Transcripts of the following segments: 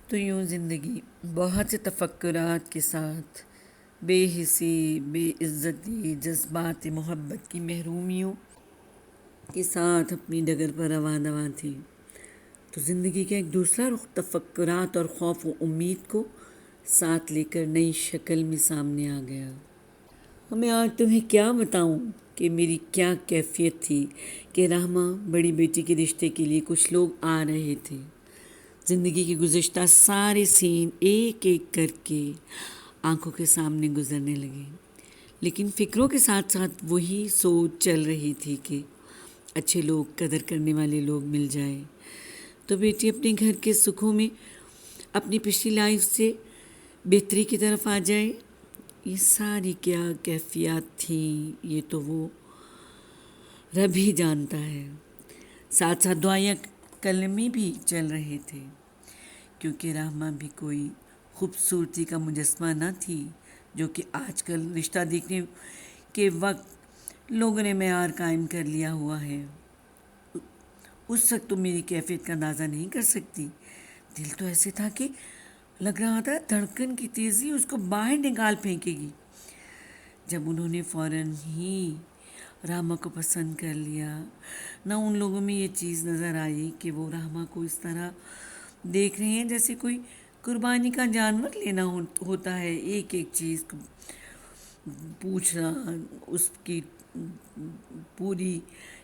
تو یوں زندگی بہت سے تفکرات کے ساتھ، بے حسی، بے عزتی، جذبات محبت کی محرومیوں کے ساتھ اپنی ڈگر پر رواں دواں تھی، تو زندگی کا ایک دوسرا رخ تفکرات اور خوف و امید کو ساتھ لے کر نئی شکل میں سامنے آ گیا۔ میں آج تمہیں کیا بتاؤں کہ میری کیا کیفیت تھی کہ رحمہ بڑی بیٹی کے رشتے کے لیے کچھ لوگ آ رہے تھے۔ زندگی کے گزشتہ سارے سین ایک ایک کر کے آنکھوں کے سامنے گزرنے لگے، لیکن فکروں کے ساتھ ساتھ وہی سوچ چل رہی تھی کہ اچھے لوگ، قدر کرنے والے لوگ مل جائیں تو بیٹی اپنے گھر کے سکھوں میں اپنی پچھلی لائف سے بہتری کی طرف آ جائے۔ یہ ساری کیا کیفیات تھیں، یہ تو وہ رب ہی جانتا ہے۔ ساتھ ساتھ دعائیں کلمے بھی چل رہے تھے، کیونکہ رحمہ بھی کوئی خوبصورتی کا مجسمہ نہ تھی جو کہ آج کل رشتہ دیکھنے کے وقت لوگوں نے معیار قائم کر لیا ہوا ہے۔ اس وقت تو میری کیفیت کا اندازہ نہیں کر سکتی۔ دل تو ایسے تھا کہ لگ رہا تھا دھڑکن کی تیزی اس کو باہر نکال پھینکے گی۔ جب انہوں نے فوراً ہی رحمہ کو پسند کر لیا، نہ ان لوگوں میں یہ چیز نظر آئی کہ وہ رحمہ کو اس طرح دیکھ رہے ہیں جیسے کوئی قربانی کا جانور لینا ہوتا ہے، ایک ایک چیز کو پوچھنا، اس کی پوری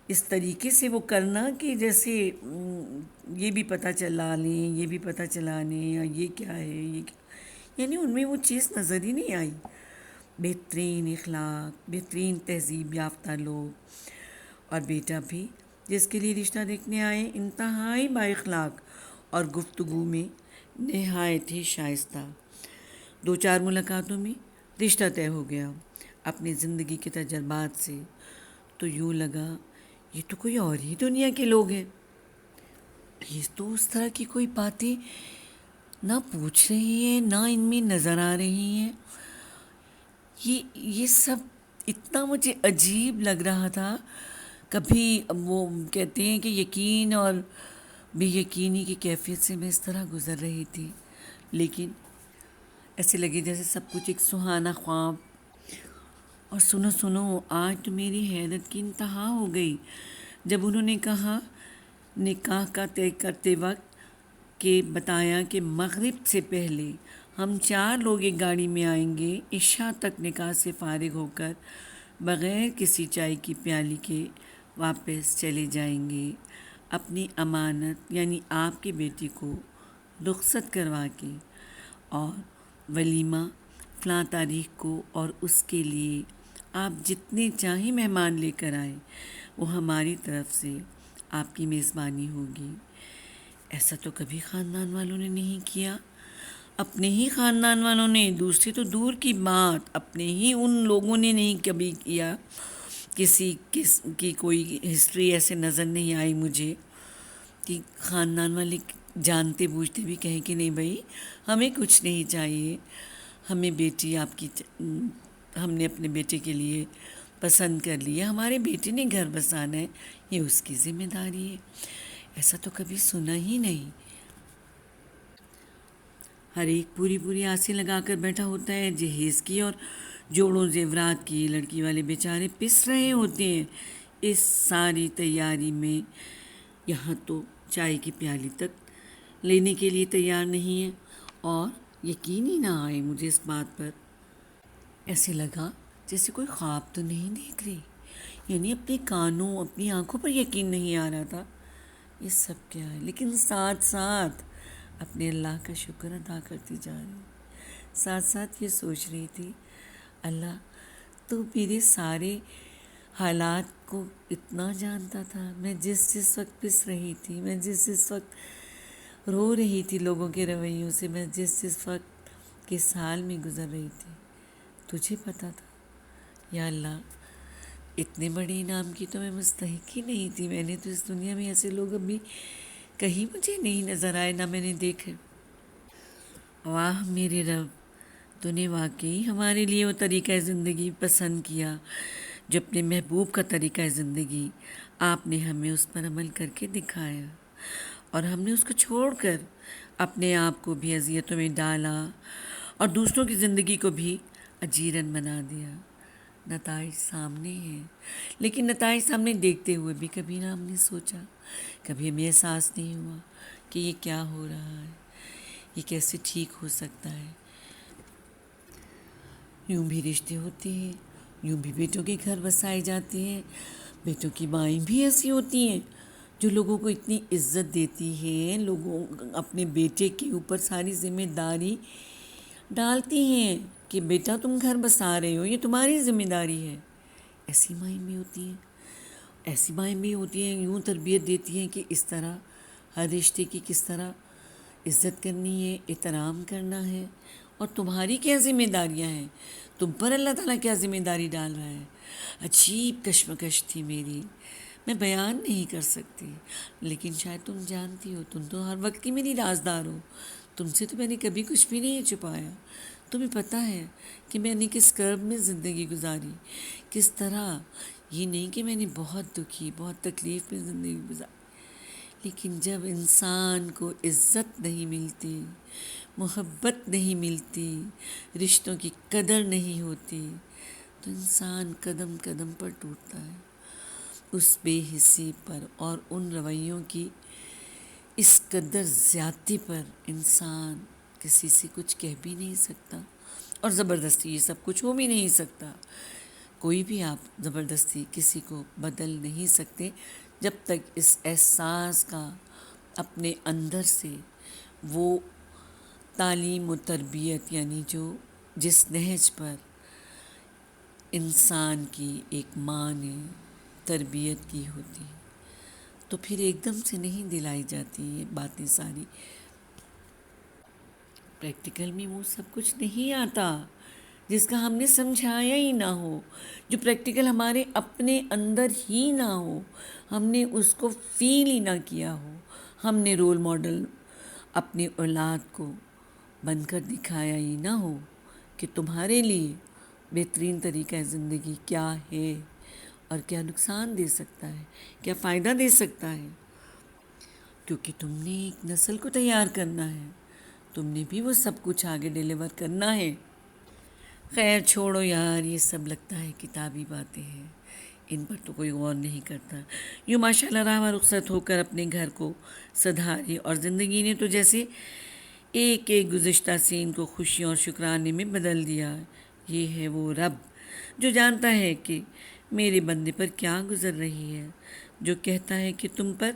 اس طریقے سے وہ کرنا کہ جیسے یہ بھی پتہ چلا لیں، یہ بھی پتہ چلا لیں، یا یہ کیا ہے، یہ کیا، یعنی ان میں وہ چیز نظر ہی نہیں آئی۔ بہترین اخلاق، بہترین تہذیب یافتہ لوگ، اور بیٹا بھی جس کے لیے رشتہ دیکھنے آئے انتہائی با اخلاق اور گفتگو میں نہایت ہی شائستہ۔ 2-4 ملاقاتوں میں رشتہ طے ہو گیا۔ اپنی زندگی کے تجربات سے تو یوں لگا یہ تو کوئی اور ہی دنیا کے لوگ ہیں، یہ تو اس طرح کی کوئی باتیں نہ پوچھ رہی ہیں، نہ ان میں نظر آ رہی ہیں۔ یہ سب اتنا مجھے عجیب لگ رہا تھا۔ کبھی وہ کہتے ہیں کہ یقین اور بے یقینی کی کیفیت سے میں اس طرح گزر رہی تھی، لیکن ایسے لگے جیسے سب کچھ ایک سہانا خواب۔ اور سنو آج تو میری حیرت کی انتہا ہو گئی جب انہوں نے کہا نکاح کا طے کرتے وقت کہ بتایا کہ مغرب سے پہلے ہم 4 لوگ ایک گاڑی میں آئیں گے، عشاء تک نکاح سے فارغ ہو کر بغیر کسی چائے کی پیالی کے واپس چلے جائیں گے، اپنی امانت یعنی آپ کی بیٹی کو رخصت کروا کے، اور ولیمہ فلاں تاریخ کو، اور اس کے لیے آپ جتنے چاہیں مہمان لے کر آئیں، وہ ہماری طرف سے آپ کی میزبانی ہوگی۔ ایسا تو کبھی خاندان والوں نے نہیں کیا۔ اپنے ہی خاندان والوں نے، دوسرے تو دور کی بات، اپنے ہی ان لوگوں نے نہیں کبھی کیا۔ کسی کی کوئی ہسٹری ایسے نظر نہیں آئی مجھے کہ خاندان والے جانتے بوجھتے بھی کہیں کہ نہیں بھائی ہمیں کچھ نہیں چاہیے، ہمیں بیٹی آپ کی ہم نے اپنے بیٹے کے لیے پسند کر لیا، ہمارے بیٹے نے گھر بسانا ہے، یہ اس کی ذمہ داری ہے۔ ایسا تو کبھی سنا ہی نہیں۔ ہر ایک پوری آسیں لگا کر بیٹھا ہوتا ہے جہیز کی اور جوڑوں زیورات کی، لڑکی والے بیچارے پس رہے ہوتے ہیں اس ساری تیاری میں، یہاں تو چائے کی پیالی تک لینے کے لیے تیار نہیں ہے۔ اور یقین ہی نہ آئے مجھے اس بات پر، ایسے لگا جیسے کوئی خواب تو نہیں دیکھ رہی، یعنی اپنے کانوں، اپنی آنکھوں پر یقین نہیں آ رہا تھا یہ سب کیا ہے، لیکن ساتھ ساتھ اپنے اللہ کا شکر ادا کرتی جا رہی، ساتھ ساتھ یہ سوچ رہی تھی اللہ تو میرے سارے حالات کو اتنا جانتا تھا، میں جس وقت پس رہی تھی، میں جس وقت رو رہی تھی لوگوں کے رویوں سے، میں جس وقت کس حال میں گزر رہی تھی، تجھے پتہ تھا۔ یا اللہ اتنے بڑے انعام کی تو میں مستحق ہی نہیں تھی، میں نے تو اس دنیا میں ایسے لوگ ابھی کہیں مجھے نہیں نظر آئے، نہ میں نے دیکھے۔ واہ میرے رب، تو نے واقعی ہمارے لیے وہ طریقہ زندگی پسند کیا جو اپنے محبوب کا طریقہ زندگی آپ نے ہمیں اس پر عمل کر کے دکھایا، اور ہم نے اس کو چھوڑ کر اپنے آپ کو بھی اذیتوں میں ڈالا اور دوسروں کی زندگی کو بھی اجیرن بنا دیا۔ نتائج سامنے ہیں، لیکن نتائج سامنے دیکھتے ہوئے بھی کبھی نہ ہم نے سوچا، کبھی ہمیں احساس نہیں ہوا کہ یہ کیا ہو رہا ہے، یہ کیسے ٹھیک ہو سکتا ہے۔ یوں بھی رشتے ہوتے ہیں، یوں بھی بیٹوں کے گھر بسائے جاتے ہیں۔ بیٹوں کی مائیں بھی ایسی ہوتی ہیں جو لوگوں کو اتنی عزت دیتی ہیں، لوگوں اپنے بیٹے کے اوپر ساری ذمہ داری ڈالتی ہیں کہ بیٹا تم گھر بسا رہے ہو، یہ تمہاری ذمہ داری ہے۔ ایسی مائیں بھی ہوتی ہیں، ایسی مائیں بھی ہوتی ہیں، یوں تربیت دیتی ہیں کہ اس طرح ہر رشتے کی کس طرح عزت کرنی ہے، احترام کرنا ہے، اور تمہاری کیا ذمہ داریاں ہیں، تم پر اللہ تعالیٰ کیا ذمہ داری ڈال رہا ہے۔ عجیب کشمکش تھی میری، میں بیان نہیں کر سکتی، لیکن شاید تم جانتی ہو، تم تو ہر وقت کی میری رازدار ہو، تم سے تو میں نے کبھی کچھ بھی نہیں چھپایا۔ تمہیں پتہ ہے کہ میں نے کس کرب میں زندگی گزاری، کس طرح۔ یہ نہیں کہ میں نے بہت دکھی، بہت تکلیف میں زندگی گزاری، لیکن جب انسان کو عزت نہیں ملتی، محبت نہیں ملتی، رشتوں کی قدر نہیں ہوتی، تو انسان قدم قدم پر ٹوٹتا ہے۔ اس بے حسی پر اور ان رویوں کی اس قدر زیادتی پر انسان کسی سے کچھ کہہ بھی نہیں سکتا، اور زبردستی یہ سب کچھ ہو بھی نہیں سکتا۔ کوئی بھی آپ زبردستی کسی کو بدل نہیں سکتے جب تک اس احساس کا اپنے اندر سے وہ تعلیم و تربیت، یعنی جس نہج پر انسان کی ایک ماں نے تربیت کی ہوتی، تو پھر ایک دم سے نہیں دلائی جاتی یہ باتیں ساری۔ پریکٹیکل میں وہ سب کچھ نہیں آتا جس کا ہم نے سمجھایا ہی نہ ہو، جو پریکٹیکل ہمارے اپنے اندر ہی نہ ہو، ہم نے اس کو فیل ہی نہ کیا ہو، ہم نے رول ماڈل اپنی اولاد کو بن کر دکھایا ہی نہ ہو کہ تمہارے لیے بہترین طریقہ زندگی کیا ہے اور کیا نقصان دے سکتا ہے، کیا فائدہ دے سکتا ہے، کیونکہ تم نے ایک نسل کو تیار کرنا ہے، تم نے بھی وہ سب کچھ آگے ڈیلیور کرنا ہے۔ خیر چھوڑو یار، یہ سب لگتا ہے کتابی باتیں ہیں، ان پر تو کوئی غور نہیں کرتا۔ یوں ماشاء اللہ رہا رخصت ہو کر اپنے گھر کو سدھاری، اور زندگی نے تو جیسے ایک ایک گزشتہ سین کو خوشیوں اور شکرانے میں بدل دیا۔ یہ ہے وہ رب جو جانتا ہے کہ میرے بندے پر کیا گزر رہی ہے، جو کہتا ہے کہ تم پر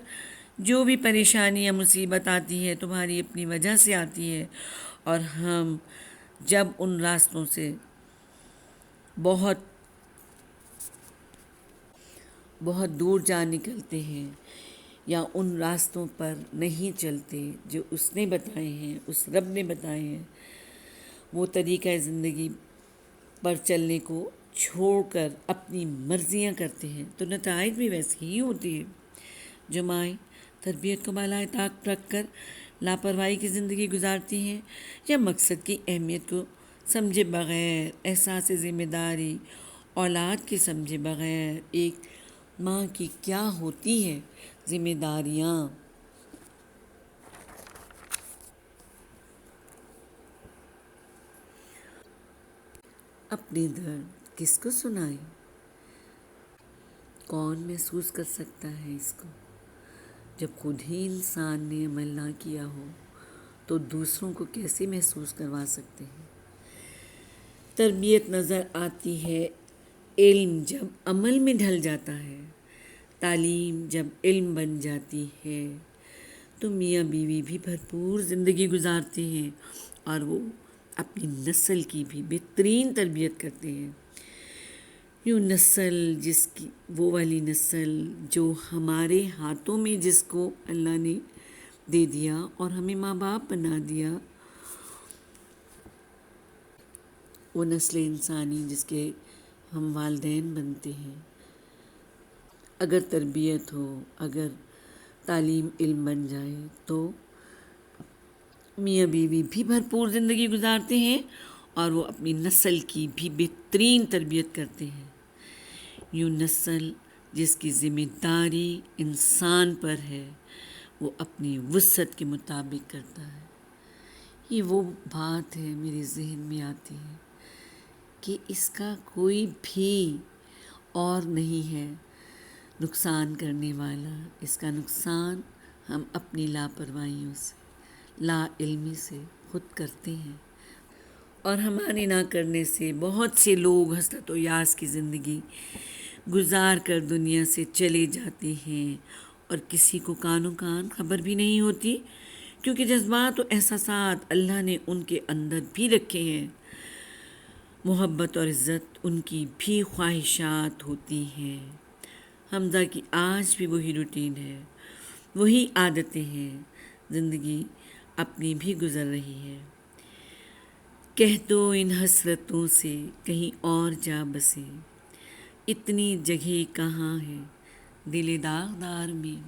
جو بھی پریشانی یا مصیبت آتی ہے تمہاری اپنی وجہ سے آتی ہے، اور ہم جب ان راستوں سے بہت بہت دور جا نکلتے ہیں یا ان راستوں پر نہیں چلتے جو اس نے بتائے ہیں، اس رب نے بتائے ہیں، وہ طریقہ زندگی پر چلنے کو چھوڑ کر اپنی مرضیاں کرتے ہیں، تو نتائج بھی ویسے ہی ہوتی ہے۔ جو مائیں تربیت کو بالائے طاق رکھ کر لاپرواہی کی زندگی گزارتی ہیں، یا مقصد کی اہمیت کو سمجھے بغیر، احساس ذمہ داری اولاد کے سمجھے بغیر، ایک ماں کی کیا ہوتی ہے ذمہ داریاں، اپنے درد کس کو سنائیں، کون محسوس کر سکتا ہے اس کو؟ جب خود ہی انسان نے عمل نہ کیا ہو تو دوسروں کو کیسے محسوس کروا سکتے ہیں؟ تربیت نظر آتی ہے علم جب عمل میں ڈھل جاتا ہے، تعلیم جب علم بن جاتی ہے، تو میاں بیوی بھی بھرپور زندگی گزارتے ہیں اور وہ اپنی نسل کی بھی بہترین تربیت کرتے ہیں۔ یوں نسل وہ والی نسل جو ہمارے ہاتھوں میں جس کو اللہ نے دے دیا اور ہمیں ماں باپ بنا دیا، وہ نسل انسانی جس کے ہم والدین بنتے ہیں، اگر تربیت ہو، اگر تعلیم علم بن جائے تو میاں بیوی بھی بھرپور زندگی گزارتے ہیں اور وہ اپنی نسل کی بھی بہترین تربیت کرتے ہیں۔ یوں نسل جس کی ذمہ داری انسان پر ہے، وہ اپنی وسعت کے مطابق کرتا ہے۔ یہ وہ بات ہے میرے ذہن میں آتی ہے کہ اس کا کوئی بھی اور نہیں ہے نقصان کرنے والا۔ اس کا نقصان ہم اپنی لاپرواہیوں سے، لا علمی سے خود کرتے ہیں، اور ہمارے نہ کرنے سے بہت سے لوگ حسرت و یاس کی زندگی گزار کر دنیا سے چلے جاتے ہیں، اور کسی کو کانوں کان خبر بھی نہیں ہوتی، کیونکہ جذبات و احساسات اللہ نے ان کے اندر بھی رکھے ہیں۔ محبت اور عزت ان کی بھی خواہشات ہوتی ہیں۔ حمزہ کی آج بھی وہی روٹین ہے، وہی عادتیں ہیں، زندگی اپنی بھی گزر رہی ہے۔ کہہ دو ان حسرتوں سے کہیں اور جا بسے، اتنی جگہ کہاں ہے دل داغدار میں۔